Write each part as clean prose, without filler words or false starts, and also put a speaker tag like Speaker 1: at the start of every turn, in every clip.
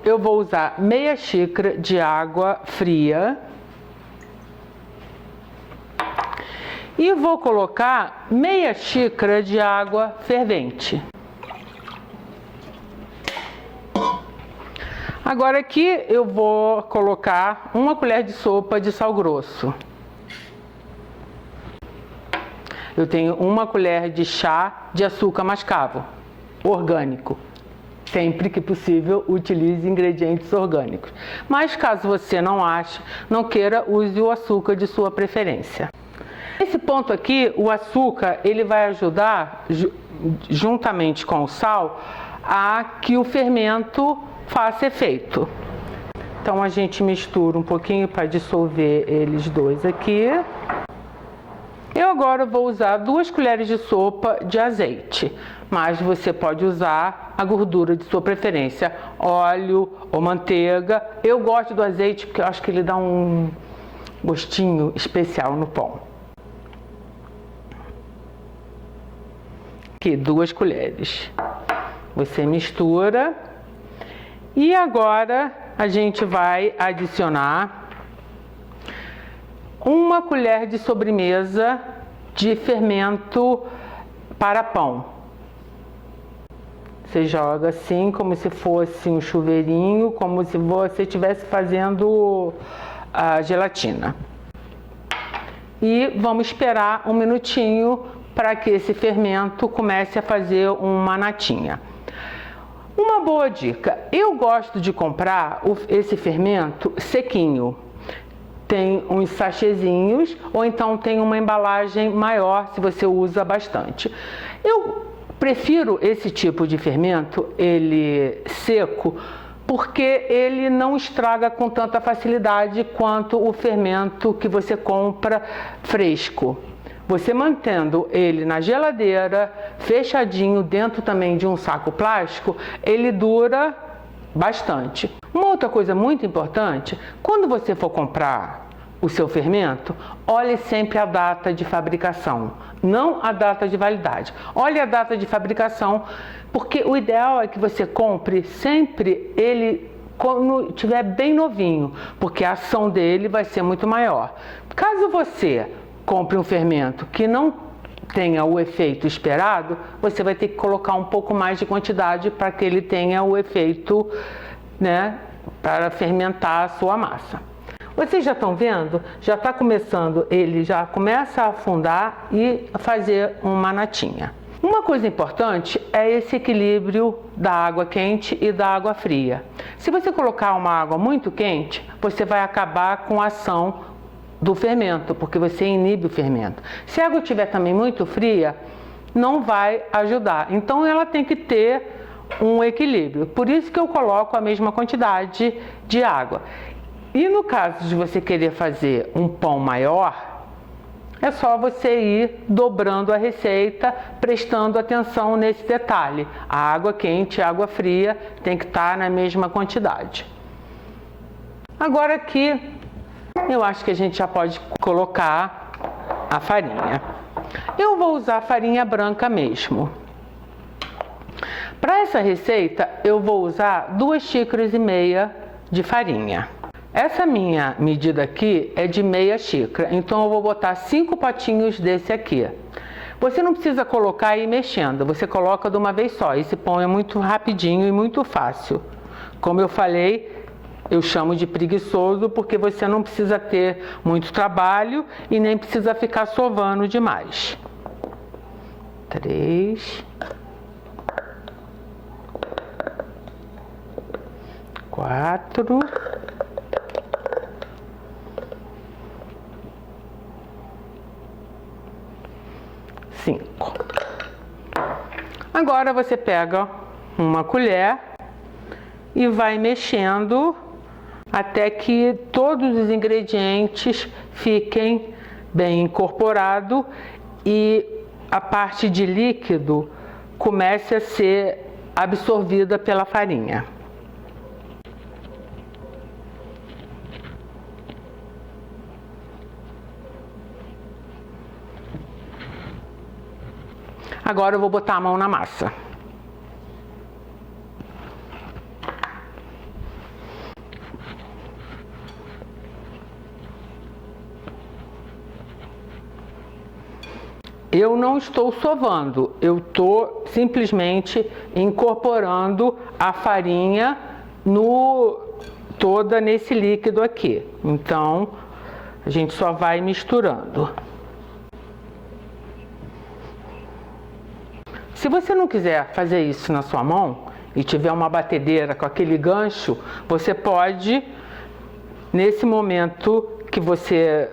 Speaker 1: eu vou usar meia xícara de água fria. E vou colocar meia xícara de água fervente. Agora aqui eu vou colocar uma colher de sopa de sal grosso. Eu tenho uma colher de chá de açúcar mascavo, orgânico. Sempre que possível, utilize ingredientes orgânicos. Mas caso você não queira, use o açúcar de sua preferência. Nesse ponto aqui, o açúcar ele vai ajudar, juntamente com o sal, a que o fermento faça efeito. Então a gente mistura um pouquinho para dissolver eles dois aqui. Eu agora vou usar 2 colheres de sopa de azeite, mas você pode usar a gordura de sua preferência, óleo ou manteiga. Eu gosto do azeite porque eu acho que ele dá um gostinho especial no pão. Aqui, 2 colheres. Você mistura. E agora a gente vai adicionar 1 colher de sobremesa de fermento para pão. Você joga assim como se fosse um chuveirinho, como se você estivesse fazendo a gelatina. E vamos esperar um minutinho para que esse fermento comece a fazer uma natinha. Uma boa dica, eu gosto de comprar esse fermento sequinho. Tem uns sachêzinhos ou então tem uma embalagem maior se você usa bastante. Eu prefiro esse tipo de fermento, ele seco, porque ele não estraga com tanta facilidade quanto o fermento que você compra fresco. Você mantendo ele na geladeira, fechadinho dentro também de um saco plástico, ele dura bastante. Uma outra coisa muito importante, quando você for comprar o seu fermento, olhe sempre a data de fabricação, não a data de validade. Olhe a data de fabricação, porque o ideal é que você compre sempre ele quando estiver bem novinho, porque a ação dele vai ser muito maior. Caso você compre um fermento que não tenha o efeito esperado, você vai ter que colocar um pouco mais de quantidade para que ele tenha o efeito, né, para fermentar a sua massa. Vocês já estão vendo? Já está começando, ele já começa a afundar e fazer uma natinha. Uma coisa importante é esse equilíbrio da água quente e da água fria. Se você colocar uma água muito quente, você vai acabar com a ação do fermento, porque você inibe o fermento. Se a água estiver também muito fria, não vai ajudar. Então ela tem que ter um equilíbrio. Por isso que eu coloco a mesma quantidade de água. E no caso de você querer fazer um pão maior, é só você ir dobrando a receita, prestando atenção nesse detalhe. A água quente e a água fria tem que estar na mesma quantidade. Agora aqui, eu acho que a gente já pode colocar a farinha. Eu vou usar farinha branca mesmo. Para essa receita, eu vou usar 2,5 xícaras de farinha. Essa minha medida aqui é de meia xícara, então eu vou botar 5 potinhos desse aqui. Você não precisa colocar e ir mexendo, você coloca de uma vez só. Esse pão é muito rapidinho e muito fácil. Como eu falei, eu chamo de preguiçoso porque você não precisa ter muito trabalho e nem precisa ficar sovando demais. 3, 4, 5. Agora você pega uma colher e vai mexendo até que todos os ingredientes fiquem bem incorporados e a parte de líquido comece a ser absorvida pela farinha. Agora eu vou botar a mão na massa. eu não estou sovando, eu estou simplesmente incorporando a farinha toda nesse líquido aqui. Então, a gente só vai misturando. Se você não quiser fazer isso na sua mão e tiver uma batedeira com aquele gancho, você pode, nesse momento que você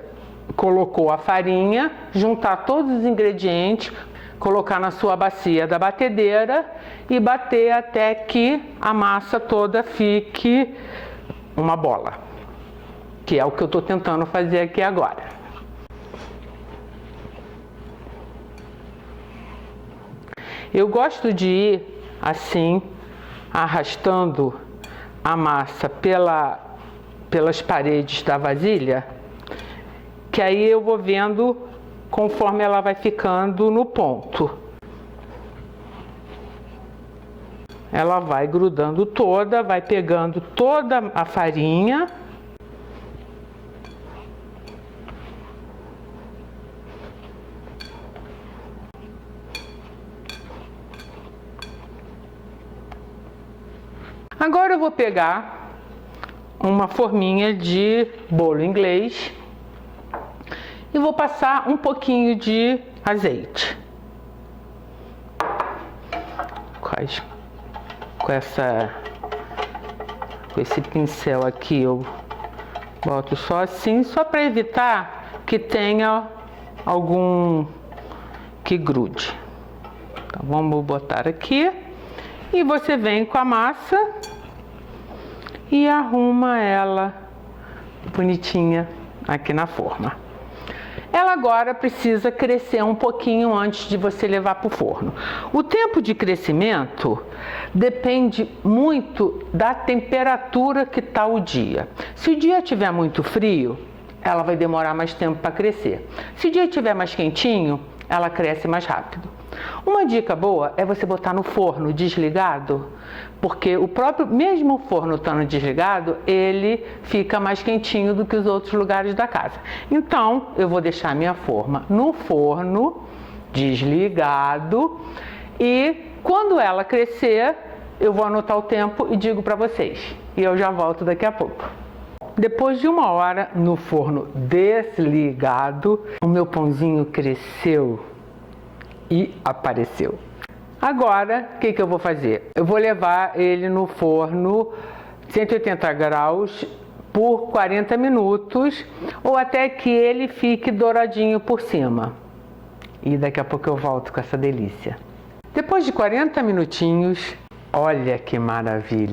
Speaker 1: colocou a farinha, juntar todos os ingredientes, colocar na sua bacia da batedeira e bater até que a massa toda fique uma bola, que é o que eu estou tentando fazer aqui agora. Eu gosto de ir assim, arrastando a massa pelas paredes da vasilha, que aí eu vou vendo conforme ela vai ficando no ponto. Ela vai grudando toda, vai pegando toda a farinha. Agora eu vou pegar uma forminha de bolo inglês e vou passar um pouquinho de azeite. Com esse pincel aqui eu boto só assim, só para evitar que tenha algum que grude. Então vamos botar aqui e você vem com a massa e arruma ela bonitinha aqui na forma. Ela agora precisa crescer um pouquinho antes de você levar para o forno. O tempo de crescimento depende muito da temperatura que está o dia. Se o dia estiver muito frio, ela vai demorar mais tempo para crescer. Se o dia estiver mais quentinho, ela cresce mais rápido. Uma dica boa é você botar no forno desligado, porque mesmo o forno estando desligado, ele fica mais quentinho do que os outros lugares da casa. Então, eu vou deixar minha forma no forno desligado e quando ela crescer, eu vou anotar o tempo e digo para vocês. E eu já volto daqui a pouco. Depois de 1 hora no forno desligado, o meu pãozinho cresceu e apareceu. Agora, o que eu vou fazer? Eu vou levar ele no forno 180 graus por 40 minutos ou até que ele fique douradinho por cima. E daqui a pouco eu volto com essa delícia. Depois de 40 minutinhos, olha que maravilha!